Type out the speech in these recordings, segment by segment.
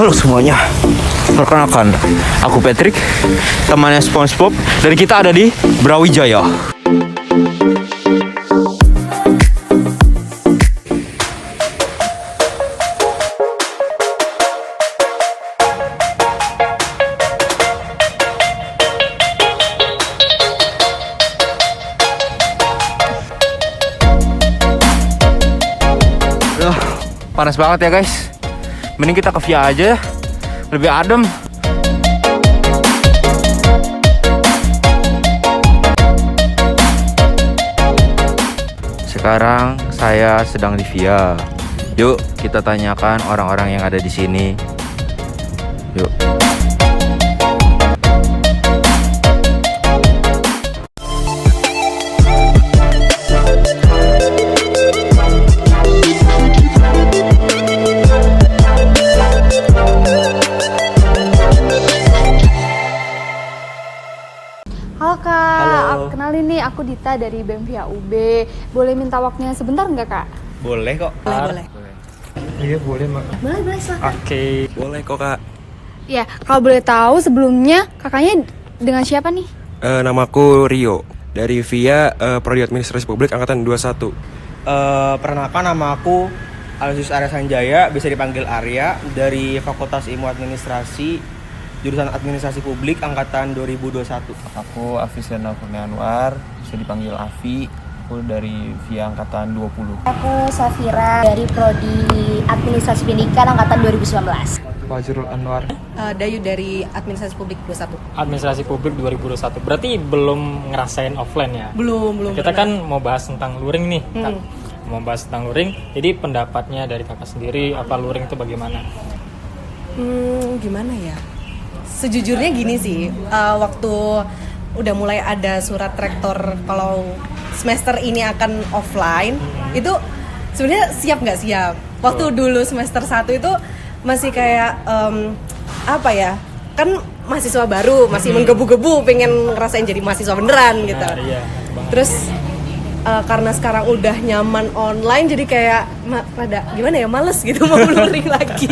Halo semuanya, perkenalkan aku Patrick, temannya SpongeBob, dan kita ada di Brawijaya. Panas banget ya guys. Mending kita ke via aja, lebih adem. Sekarang saya sedang di via. Yuk kita tanyakan orang-orang yang ada di sini. Yuk. Halo Kak, Halo. kenalin nih aku Dita dari BEM Via UB. Boleh minta waktunya sebentar nggak Kak? Boleh kok. Boleh. Iya boleh mak. Boleh silakan. Oke. Boleh kok kak. Ya, kalau boleh tahu sebelumnya kakaknya dengan siapa nih? Namaku Rio dari VIA Prodi Administrasi Publik Angkatan 21. Perkenalkan, nama aku Alsius Arya Sanjaya, bisa dipanggil Arya, dari Fakultas Ilmu Administrasi jurusan Administrasi Publik Angkatan 2021. Aku Afisana Kurnianwar, bisa dipanggil Afi. Aku dari VIA Angkatan 20. Aku Safira dari Prodi Administrasi Pendidikan Angkatan 2019. Fajrul Anwar, Dayu dari Administrasi Publik 21. Administrasi Publik 2021. Berarti belum ngerasain offline ya? Belum. Kita pernah. kan mau bahas tentang luring nih, Kak. Mau bahas tentang luring. Jadi pendapatnya dari kakak sendiri, apa luring itu bagaimana? Gimana ya? Sejujurnya gini sih, waktu udah mulai ada surat rektor kalau semester ini akan offline, itu sebenarnya siap nggak siap. Waktu dulu semester 1 itu masih kayak apa ya? Kan mahasiswa baru, masih menggebu-gebu pengen ngerasain jadi mahasiswa beneran gitu. Nah, iya, banget. Terus karena sekarang udah nyaman online, jadi kayak rada gimana ya, males gitu mau luring lagi.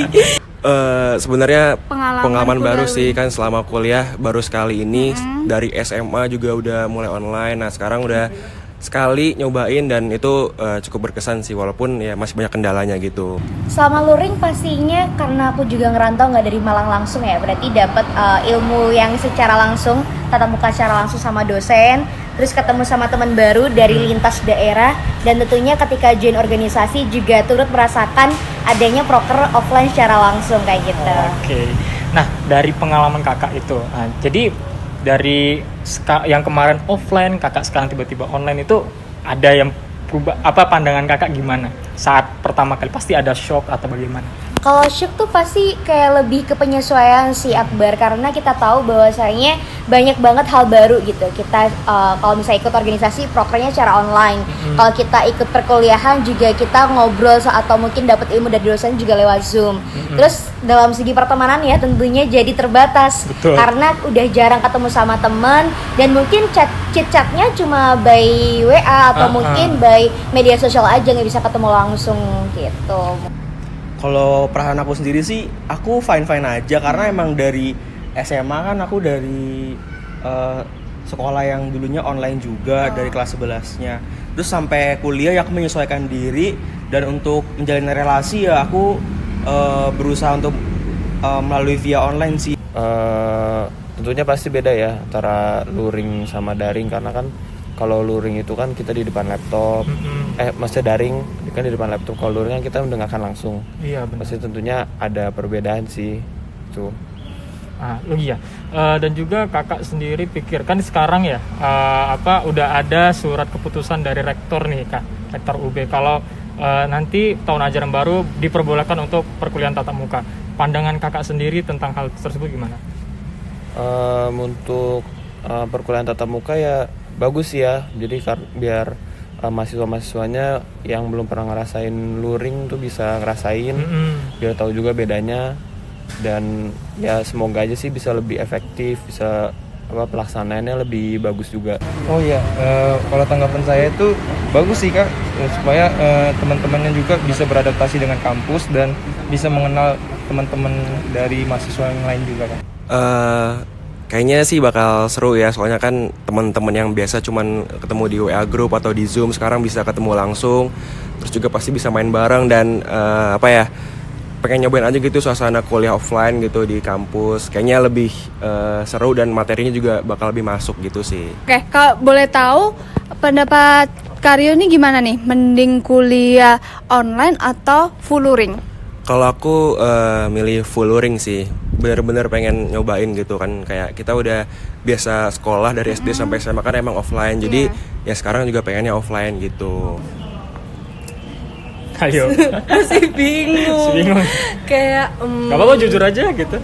Sebenarnya Pengalaman pengalaman baru baru. sih, kan selama kuliah baru sekali ini. Dari SMA juga udah mulai online. Nah sekarang udah sekali nyobain dan itu cukup berkesan sih, walaupun ya masih banyak kendalanya gitu. Selama luring pastinya karena aku juga ngerantau nggak dari Malang langsung ya, berarti dapat ilmu yang secara langsung, tatap muka secara langsung sama dosen, terus ketemu sama teman baru dari lintas daerah, dan tentunya ketika join organisasi juga turut merasakan adanya proker offline secara langsung kayak gitu. Oke. Nah, dari pengalaman kakak itu, jadi dari yang kemarin offline, kakak sekarang tiba-tiba online itu ada yang berubah, apa pandangan kakak gimana? Saat pertama kali pasti ada shock atau bagaimana? Kalau shock tuh pasti kayak lebih ke penyesuaian sih Akbar, karena kita tahu bahwasanya banyak banget hal baru gitu. Kita kalau misalnya ikut organisasi prokernya secara online. Kalau kita ikut perkuliahan juga kita ngobrol atau mungkin dapat ilmu dari dosen juga lewat Zoom. Terus dalam segi pertemanan ya tentunya jadi terbatas. Betul. Karena udah jarang ketemu sama teman, dan mungkin chat-chatnya cuma by WA atau mungkin by media sosial aja, nggak bisa ketemu langsung gitu. Kalau perasaan aku sendiri sih, aku fine-fine aja, karena emang dari SMA kan aku dari sekolah yang dulunya online juga, dari kelas 11-nya. Terus sampai kuliah ya aku menyesuaikan diri, dan untuk menjalin relasi ya aku berusaha untuk melalui via online sih. tentunya pasti beda ya antara luring sama daring, karena kan kalau luring itu kan kita di depan laptop, maksudnya daring kan di depan laptop. Kalau luring kan kita mendengarkan langsung. Iya, benar. Pasti tentunya ada perbedaan sih itu. Iya. Dan juga kakak sendiri pikirkan sekarang ya, udah ada surat keputusan dari rektor nih Kak, rektor UB, kalau nanti tahun ajaran baru diperbolehkan untuk perkuliahan tatap muka. Pandangan kakak sendiri tentang hal tersebut gimana? Untuk perkuliahan tatap muka ya bagus ya, jadi biar mahasiswa-mahasiswanya yang belum pernah ngerasain luring tuh bisa ngerasain, biar tahu juga bedanya. Dan ya semoga aja sih bisa lebih efektif, bisa pelaksanaannya lebih bagus juga. Oh iya, kalau tanggapan saya itu bagus sih Kak, supaya teman-temannya juga bisa beradaptasi dengan kampus dan bisa mengenal teman-teman dari mahasiswa yang lain juga kan? Kayaknya sih bakal seru ya, soalnya kan teman-teman yang biasa cuman ketemu di WA group atau di Zoom sekarang bisa ketemu langsung, terus juga pasti bisa main bareng dan pengen nyobain aja gitu suasana kuliah offline gitu di kampus. Kayaknya lebih seru dan materinya juga bakal lebih masuk gitu sih. Oke, kalau boleh tahu pendapat Karyo ini gimana nih? Mending kuliah online atau full luring? Kalau aku milih full luring sih, bener-bener pengen nyobain gitu kan, kayak kita udah biasa sekolah dari SD sampai SMA kan emang offline, jadi ya sekarang juga pengennya offline gitu. Ayo. Masih bingung. Kayak Gak apa-apa jujur aja gitu.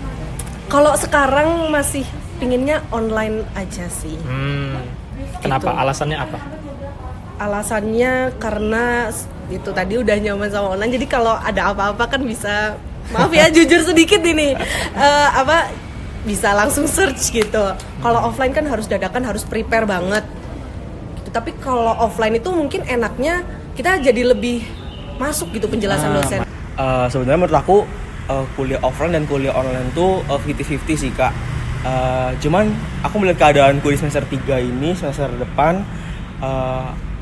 kalau sekarang masih pinginnya online aja sih. Kenapa? Gitu. Alasannya apa? Alasannya karena itu tadi udah nyaman sama online, jadi kalau ada apa-apa kan bisa, maaf ya jujur sedikit ini, bisa langsung search gitu. Kalau offline kan harus dadakan, harus prepare banget gitu. Tapi kalau offline itu mungkin enaknya kita jadi lebih masuk gitu penjelasan dosen. Sebenarnya menurut aku kuliah offline dan kuliah online tuh 50-50 sih kak. Cuman aku melihat keadaanku di semester 3 ini, semester depan,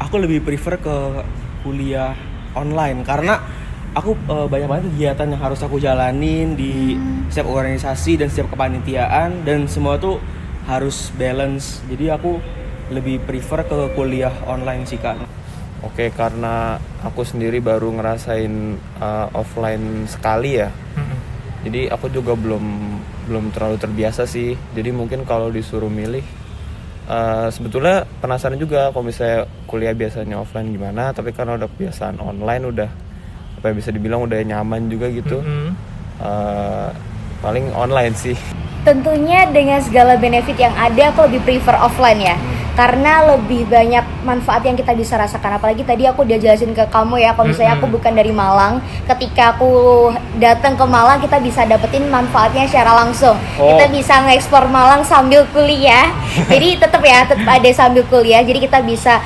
aku lebih prefer ke kuliah online karena aku banyak banget kegiatan yang harus aku jalanin di setiap organisasi dan setiap kepanitiaan, dan semua tuh harus balance. Jadi aku lebih prefer ke kuliah online sih kak. Oke, karena aku sendiri baru ngerasain offline sekali ya. Jadi aku juga belum terlalu terbiasa sih. Jadi mungkin kalau disuruh milih, sebetulnya penasaran juga kalau misalnya kuliah biasanya offline gimana, tapi karena udah kebiasaan online, udah apa bisa dibilang udah nyaman juga gitu. Paling online sih. Tentunya dengan segala benefit yang ada, aku lebih prefer offline ya. Karena lebih banyak manfaat yang kita bisa rasakan. Apalagi tadi aku udah jelasin ke kamu ya, kalau misalnya aku bukan dari Malang, ketika aku datang ke Malang kita bisa dapetin manfaatnya secara langsung. Kita bisa nge-explore Malang sambil kuliah. Jadi tetap ada sambil kuliah. Jadi kita bisa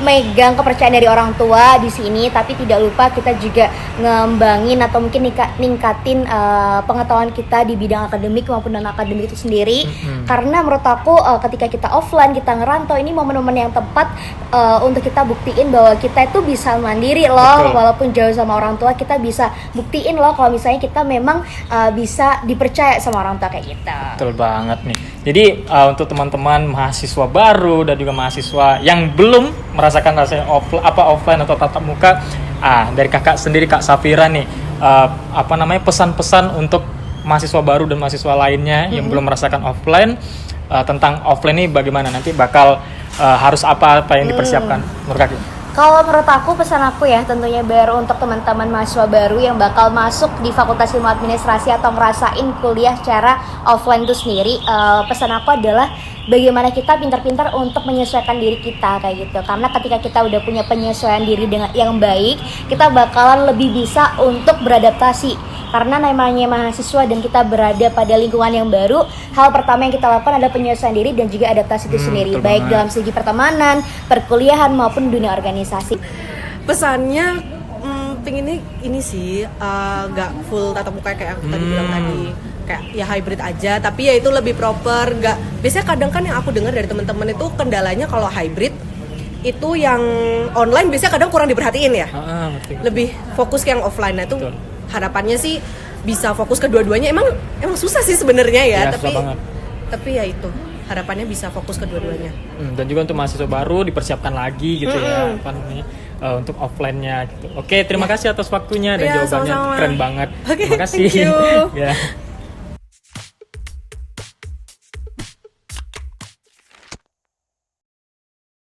megang kepercayaan dari orang tua di sini, tapi tidak lupa kita juga ngembangin atau mungkin ningkatin pengetahuan kita di bidang akademik maupun non akademik itu sendiri. Karena menurut aku ketika kita offline, kita ngerantau, ini momen-momen yang tepat untuk kita buktiin bahwa kita itu bisa mandiri loh. Walaupun jauh sama orang tua, kita bisa buktiin loh kalau misalnya kita memang bisa dipercaya sama orang tua kayak gitu. Betul banget nih. Jadi untuk teman-teman mahasiswa baru dan juga mahasiswa yang belum merasakan rasanya offline atau tatap muka, dari kakak sendiri, Kak Safira nih, pesan-pesan untuk mahasiswa baru dan mahasiswa lainnya yang belum merasakan offline, tentang offline ini bagaimana, nanti bakal harus apa yang dipersiapkan menurut Kak? Kalau menurut aku, pesan aku ya tentunya baru untuk teman-teman mahasiswa baru yang bakal masuk di Fakultas Ilmu Administrasi atau ngerasain kuliah secara offline itu sendiri, pesan aku adalah bagaimana kita pintar-pintar untuk menyesuaikan diri kita kayak gitu. Karena ketika kita udah punya penyesuaian diri dengan yang baik, kita bakalan lebih bisa untuk beradaptasi. Karena namanya mahasiswa dan kita berada pada lingkungan yang baru, hal pertama yang kita lakukan adalah penyesuaian diri dan juga adaptasi itu sendiri, baik dalam segi pertemanan, perkuliahan maupun dunia organisasi. Pesannya pengennya ini sih gak full tatap muka kayak aku tadi bilang tadi, kayak ya hybrid aja, tapi ya itu lebih proper. Biasanya kadang kan yang aku dengar dari teman-teman itu kendalanya kalau hybrid itu yang online biasanya kadang kurang diperhatiin ya, lebih fokus ke yang offline. Nah itu harapannya sih bisa fokus ke dua-duanya. Emang susah sih sebenarnya ya, tapi ya itu harapannya bisa fokus ke dua-duanya. Dan juga untuk mahasiswa baru dipersiapkan lagi gitu ya, untuk offline-nya gitu. Oke, terima kasih atas waktunya dan jawabannya sama-sama. keren banget. Oke, Terima kasih. thank you. Ya.